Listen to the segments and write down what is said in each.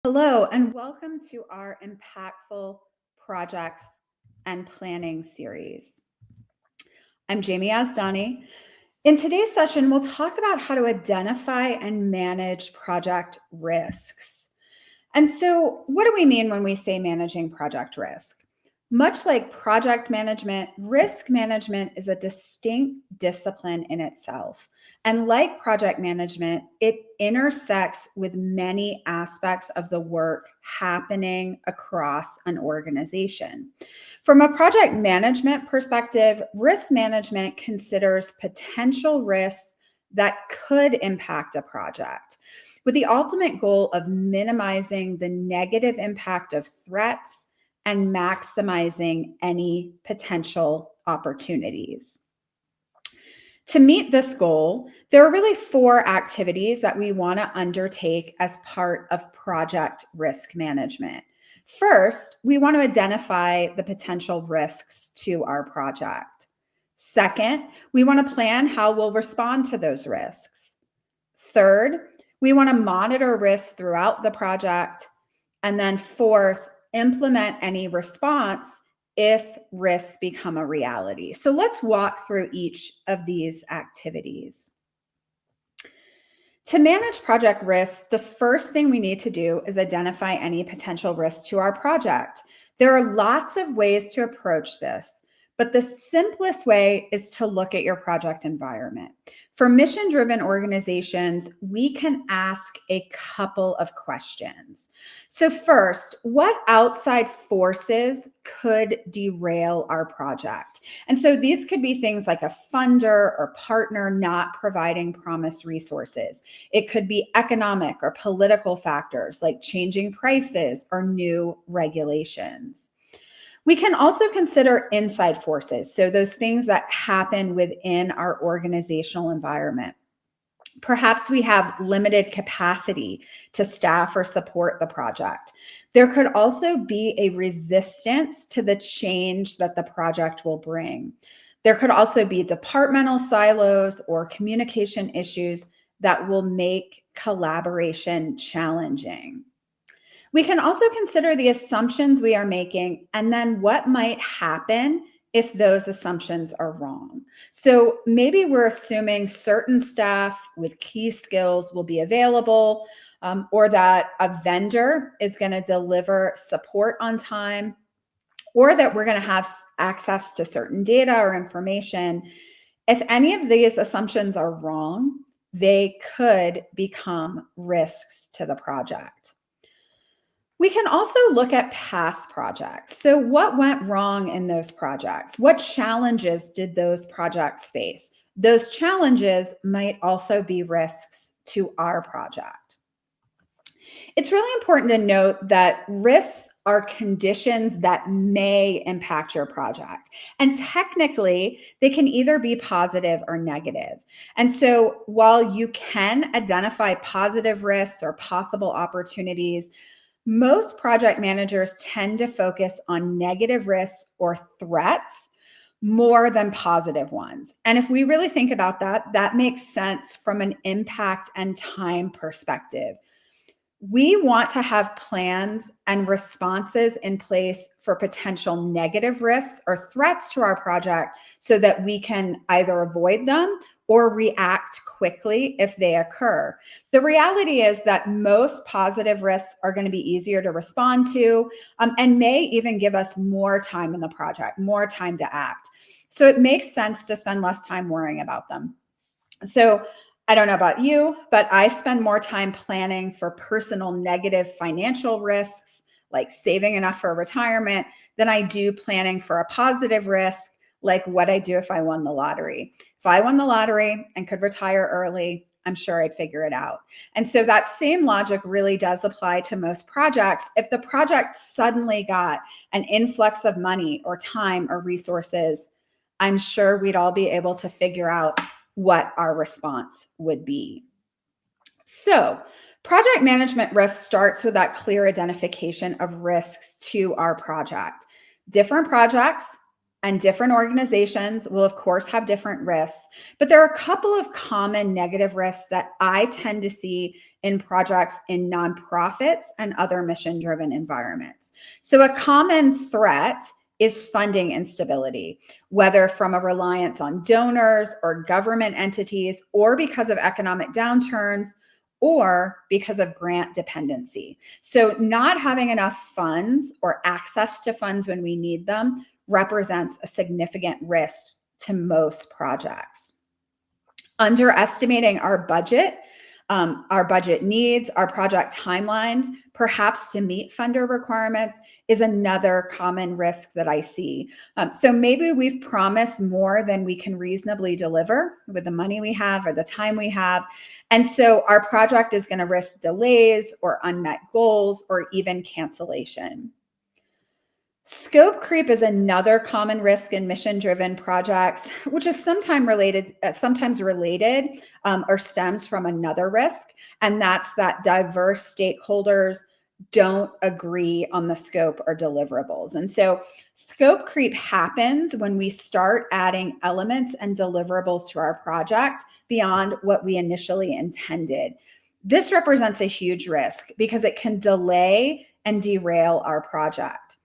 Hello, and welcome to our Impactful Projects and Planning series. I'm Jamie Asdani. In today's session, we'll talk about how to identify and manage project risks. And so, what do we mean when we say managing project risk? Much like project management, risk management is a distinct discipline in itself. And like project management, it intersects with many aspects of the work happening across an organization. From a project management perspective, risk management considers potential risks that could impact a project, with the ultimate goal of minimizing the negative impact of threats and maximizing any potential opportunities. To meet this goal, there are really four activities that we want to undertake as part of project risk management. First, we want to identify the potential risks to our project. Second, we want to plan how we'll respond to those risks. Third, we want to monitor risks throughout the project. And then fourth, implement any response if risks become a reality. So let's walk through each of these activities. To manage project risks, the first thing we need to do is identify any potential risks to our project. There are lots of ways to approach this, but the simplest way is to look at your project environment. For mission-driven organizations, we can ask a couple of questions. So first, what outside forces could derail our project? And so these could be things like a funder or partner not providing promised resources. It could be economic or political factors like changing prices or new regulations. We can also consider inside forces, so those things that happen within our organizational environment. Perhaps we have limited capacity to staff or support the project. There could also be a resistance to the change that the project will bring. There could also be departmental silos or communication issues that will make collaboration challenging. We can also consider the assumptions we are making and then what might happen if those assumptions are wrong. So maybe we're assuming certain staff with key skills will be available, or that a vendor is going to deliver support on time, or that we're going to have access to certain data or information. If any of these assumptions are wrong, they could become risks to the project. We can also look at past projects. So what went wrong in those projects? What challenges did those projects face? Those challenges might also be risks to our project. It's really important to note that risks are conditions that may impact your project. And technically, they can either be positive or negative. And so while you can identify positive risks or possible opportunities, most project managers tend to focus on negative risks or threats more than positive ones. And if we really think about that, that makes sense from an impact and time perspective. We want to have plans and responses in place for potential negative risks or threats to our project so that we can either avoid them or react quickly if they occur. The reality is that most positive risks are going to be easier to respond to, and may even give us more time in the project, more time to act. So it makes sense to spend less time worrying about them. So I don't know about you, but I spend more time planning for personal negative financial risks, like saving enough for retirement, than I do planning for a positive risk, like what I do if I won the lottery. If I won the lottery and could retire early, I'm sure I'd figure it out. And so that same logic really does apply to most projects. If the project suddenly got an influx of money or time or resources, I'm sure we'd all be able to figure out what our response would be. So, project management risk starts with that clear identification of risks to our project. Different projects and different organizations will, of course, have different risks. But there are a couple of common negative risks that I tend to see in projects in nonprofits and other mission-driven environments. So a common threat is funding instability, whether from a reliance on donors or government entities, or because of economic downturns, or because of grant dependency. So not having enough funds or access to funds when we need them represents a significant risk to most projects. Underestimating our budget needs, our project timelines, perhaps to meet funder requirements, is another common risk that I see. So maybe we've promised more than we can reasonably deliver with the money we have or the time we have. And so our project is going to risk delays or unmet goals or even cancellation. Scope creep is another common risk in mission-driven projects, which is sometimes related or stems from another risk, and that's that diverse stakeholders don't agree on the scope or deliverables. And so scope creep happens when we start adding elements and deliverables to our project beyond what we initially intended. This represents a huge risk because it can delay and derail our project.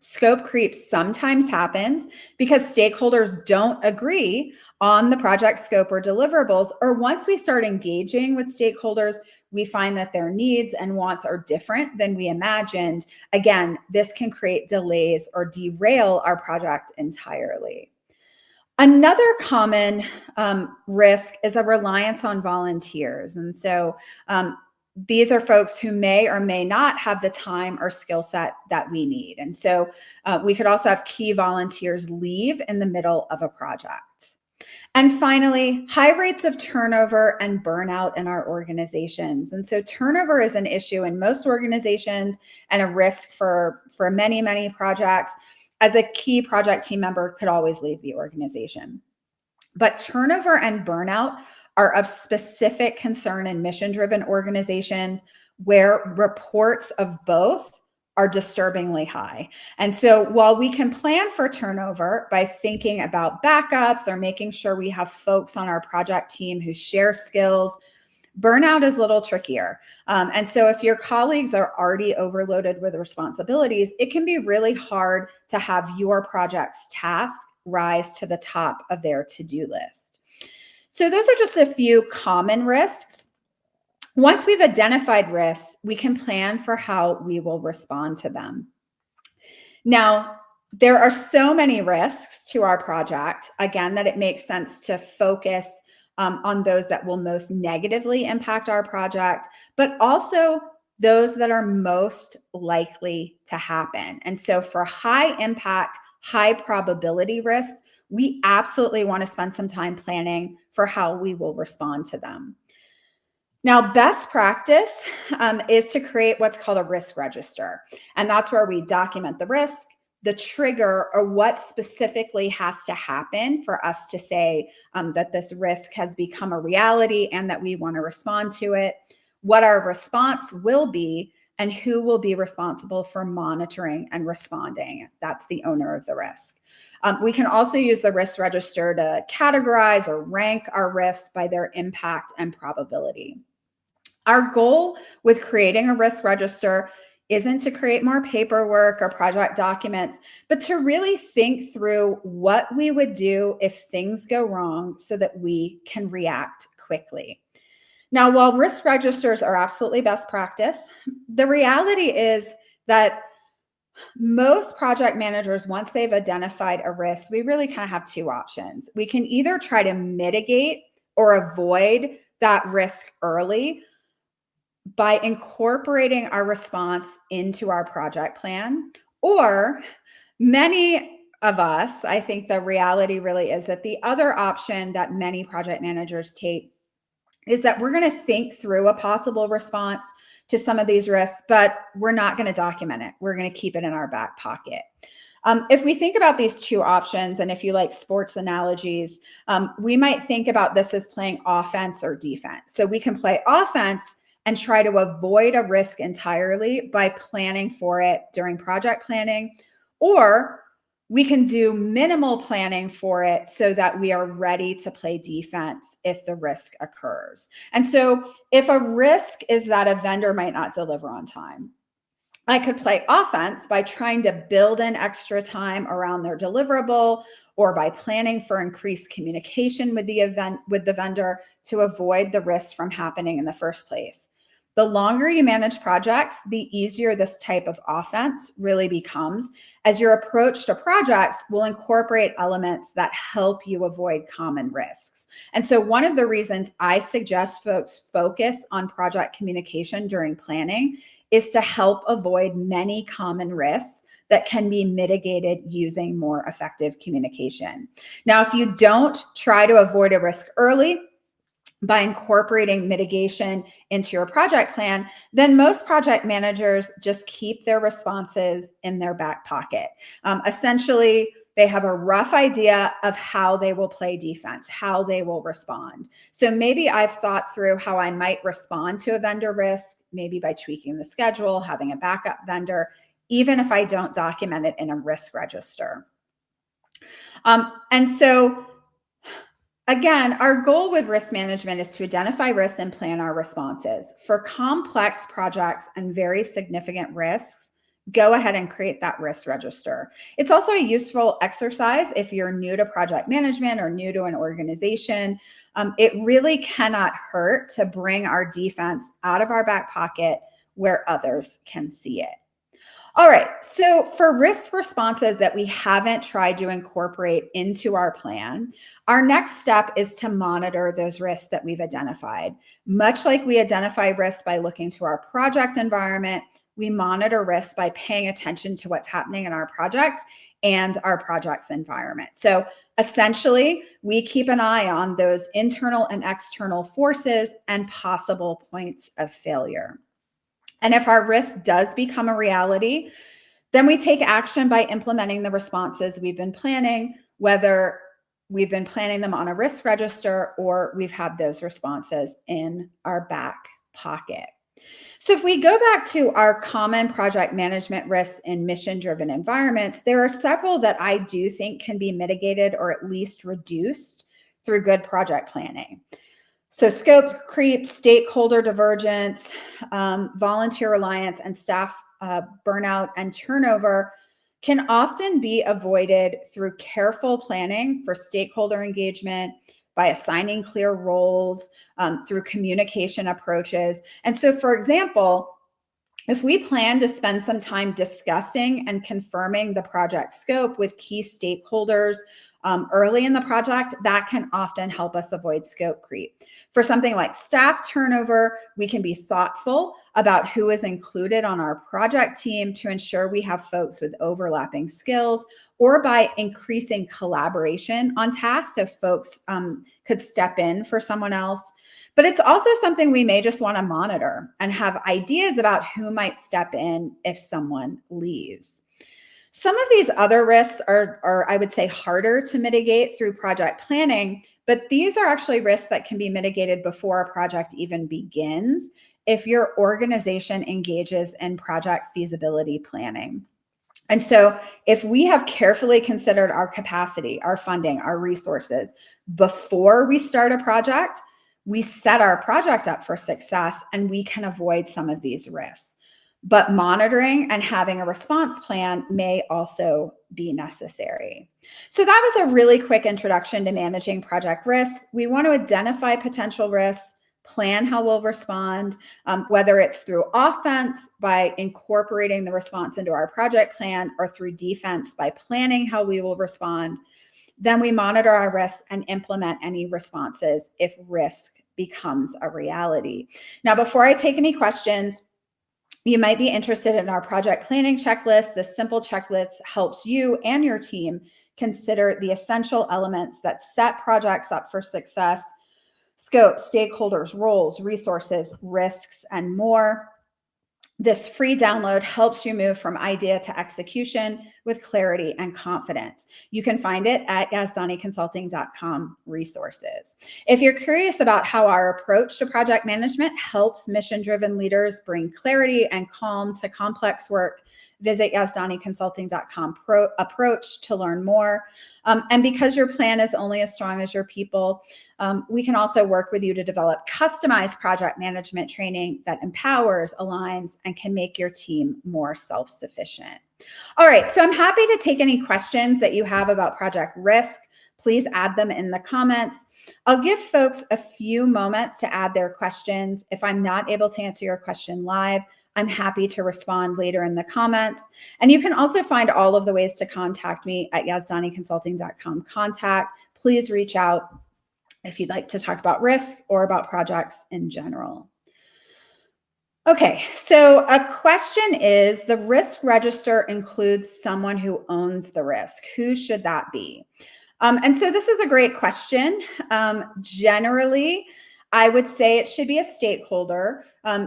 Scope creep sometimes happens because stakeholders don't agree on the project scope or deliverables, or once we start engaging with stakeholders, we find that their needs and wants are different than we imagined. Again, this can create delays or derail our project entirely. Another common risk is a reliance on volunteers. And so these are folks who may or may not have the time or skill set that we need. And so we could also have key volunteers leave in the middle of a project. And finally, high rates of turnover and burnout in our organizations. And so turnover is an issue in most organizations and a risk for many, many projects, as a key project team member could always leave the organization. But turnover and burnout are of specific concern in mission-driven organizations where reports of both are disturbingly high. And so while we can plan for turnover by thinking about backups or making sure we have folks on our project team who share skills, burnout is a little trickier. And so if your colleagues are already overloaded with responsibilities, it can be really hard to have your project's task rise to the top of their to-do list. So those are just a few common risks. Once we've identified risks, we can plan for how we will respond to them. Now, there are so many risks to our project, again, that it makes sense to focus on those that will most negatively impact our project, but also those that are most likely to happen. And so for high impact, high probability risks, we absolutely want to spend some time planning for how we will respond to them. Now, best practice is to create what's called a risk register. And that's where we document the risk, the trigger, or what specifically has to happen for us to say that this risk has become a reality and that we want to respond to it, what our response will be, and who will be responsible for monitoring and responding. That's the owner of the risk. We can also use the risk register to categorize or rank our risks by their impact and probability. Our goal with creating a risk register isn't to create more paperwork or project documents, but to really think through what we would do if things go wrong so that we can react quickly. Now, while risk registers are absolutely best practice, the reality is that most project managers, once they've identified a risk, we really kind of have two options. We can either try to mitigate or avoid that risk early by incorporating our response into our project plan, or many of us, I think the reality really is that the other option that many project managers take is that we're going to think through a possible response to some of these risks, but we're not going to document it. We're going to keep it in our back pocket. If we think about these two options, and if you like sports analogies, we might think about this as playing offense or defense. So we can play offense and try to avoid a risk entirely by planning for it during project planning, or we can do minimal planning for it so that we are ready to play defense if the risk occurs. And so if a risk is that a vendor might not deliver on time, I could play offense by trying to build in extra time around their deliverable, or by planning for increased communication with the vendor to avoid the risk from happening in the first place. The longer you manage projects, the easier this type of offense really becomes, as your approach to projects will incorporate elements that help you avoid common risks. And so one of the reasons I suggest folks focus on project communication during planning is to help avoid many common risks that can be mitigated using more effective communication. Now, if you don't try to avoid a risk early by incorporating mitigation into your project plan, then most project managers just keep their responses in their back pocket. Essentially, they have a rough idea of how they will play defense, how they will respond. So maybe I've thought through how I might respond to a vendor risk, maybe by tweaking the schedule, having a backup vendor, even if I don't document it in a risk register. And so again, our goal with risk management is to identify risks and plan our responses. For complex projects and very significant risks, go ahead and create that risk register. It's also a useful exercise if you're new to project management or new to an organization. It really cannot hurt to bring our defense out of our back pocket where others can see it. All right, so for risk responses that we haven't tried to incorporate into our plan, our next step is to monitor those risks that we've identified. Much like we identify risks by looking to our project environment, we monitor risks by paying attention to what's happening in our project and our project's environment. So essentially, we keep an eye on those internal and external forces and possible points of failure. And if our risk does become a reality, then we take action by implementing the responses we've been planning, whether we've been planning them on a risk register or we've had those responses in our back pocket. So if we go back to our common project management risks in mission-driven environments, there are several that I do think can be mitigated or at least reduced through good project planning. So scope creep, stakeholder divergence, volunteer reliance, and staff burnout and turnover can often be avoided through careful planning for stakeholder engagement, by assigning clear roles, through communication approaches. And so, for example, if we plan to spend some time discussing and confirming the project scope with key stakeholders early in the project, that can often help us avoid scope creep. For something like staff turnover, we can be thoughtful about who is included on our project team to ensure we have folks with overlapping skills, or by increasing collaboration on tasks so folks could step in for someone else. But it's also something we may just want to monitor and have ideas about who might step in if someone leaves. Some of these other risks are, I would say, harder to mitigate through project planning, but these are actually risks that can be mitigated before a project even begins if your organization engages in project feasibility planning. And so if we have carefully considered our capacity, our funding, our resources before we start a project, we set our project up for success and we can avoid some of these risks. But monitoring and having a response plan may also be necessary. So that was a really quick introduction to managing project risks. We want to identify potential risks, plan how we'll respond, whether it's through offense by incorporating the response into our project plan, or through defense by planning how we will respond. Then we monitor our risks and implement any responses if risk becomes a reality. Now, before I take any questions, you might be interested in our project planning checklist. This simple checklist helps you and your team consider the essential elements that set projects up for success: scope, stakeholders, roles, resources, risks, and more. This free download helps you move from idea to execution with clarity and confidence. You can find it at yazdaniconsulting.com resources. If you're curious about how our approach to project management helps mission-driven leaders bring clarity and calm to complex work, visit yazdaniconsulting.com approach to learn more. And because your plan is only as strong as your people, we can also work with you to develop customized project management training that empowers, aligns, and can make your team more self-sufficient. All right, so I'm happy to take any questions that you have about project risk. Please add them in the comments. I'll give folks a few moments to add their questions. If I'm not able to answer your question live, I'm happy to respond later in the comments. And you can also find all of the ways to contact me at yazdaniconsulting.com contact. Please reach out if you'd like to talk about risk or about projects in general. Okay, so a question is, the risk register includes someone who owns the risk. Who should that be? And so this is a great question. Generally, I would say it should be a stakeholder,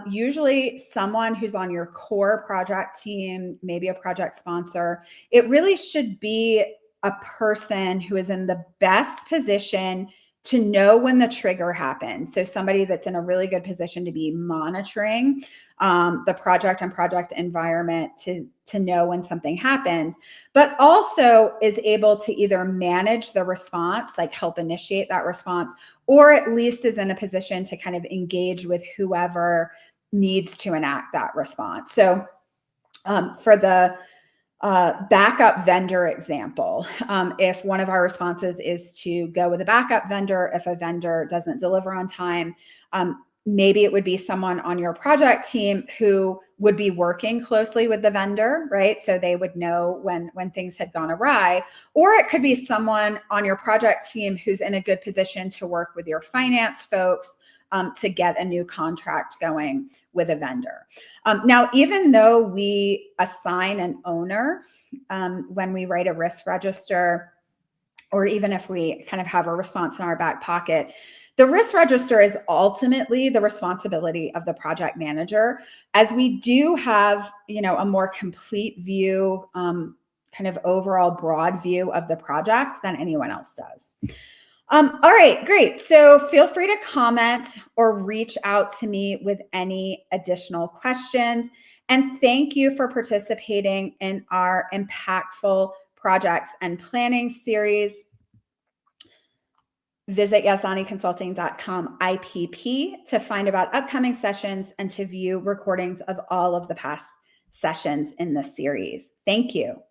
usually someone who's on your core project team, maybe a project sponsor. It really should be a person who is in the best position to know when the trigger happens. So somebody that's in a really good position to be monitoring the project and project environment to know when something happens, but also is able to either manage the response, like help initiate that response, or at least is in a position to kind of engage with whoever needs to enact that response. So for the backup vendor example, if one of our responses is to go with a backup vendor, if a vendor doesn't deliver on time, maybe it would be someone on your project team who would be working closely with the vendor, right? So they would know when things had gone awry. Or it could be someone on your project team who's in a good position to work with your finance folks to get a new contract going with a vendor. Now, even though we assign an owner when we write a risk register, or even if we kind of have a response in our back pocket, the risk register is ultimately the responsibility of the project manager, as we do have, a more complete view, kind of overall broad view of the project than anyone else does. All right, great. So feel free to comment or reach out to me with any additional questions. And thank you for participating in our impactful projects and planning series. Visit yazdaniconsulting.com IPP to find about upcoming sessions and to view recordings of all of the past sessions in this series. Thank you.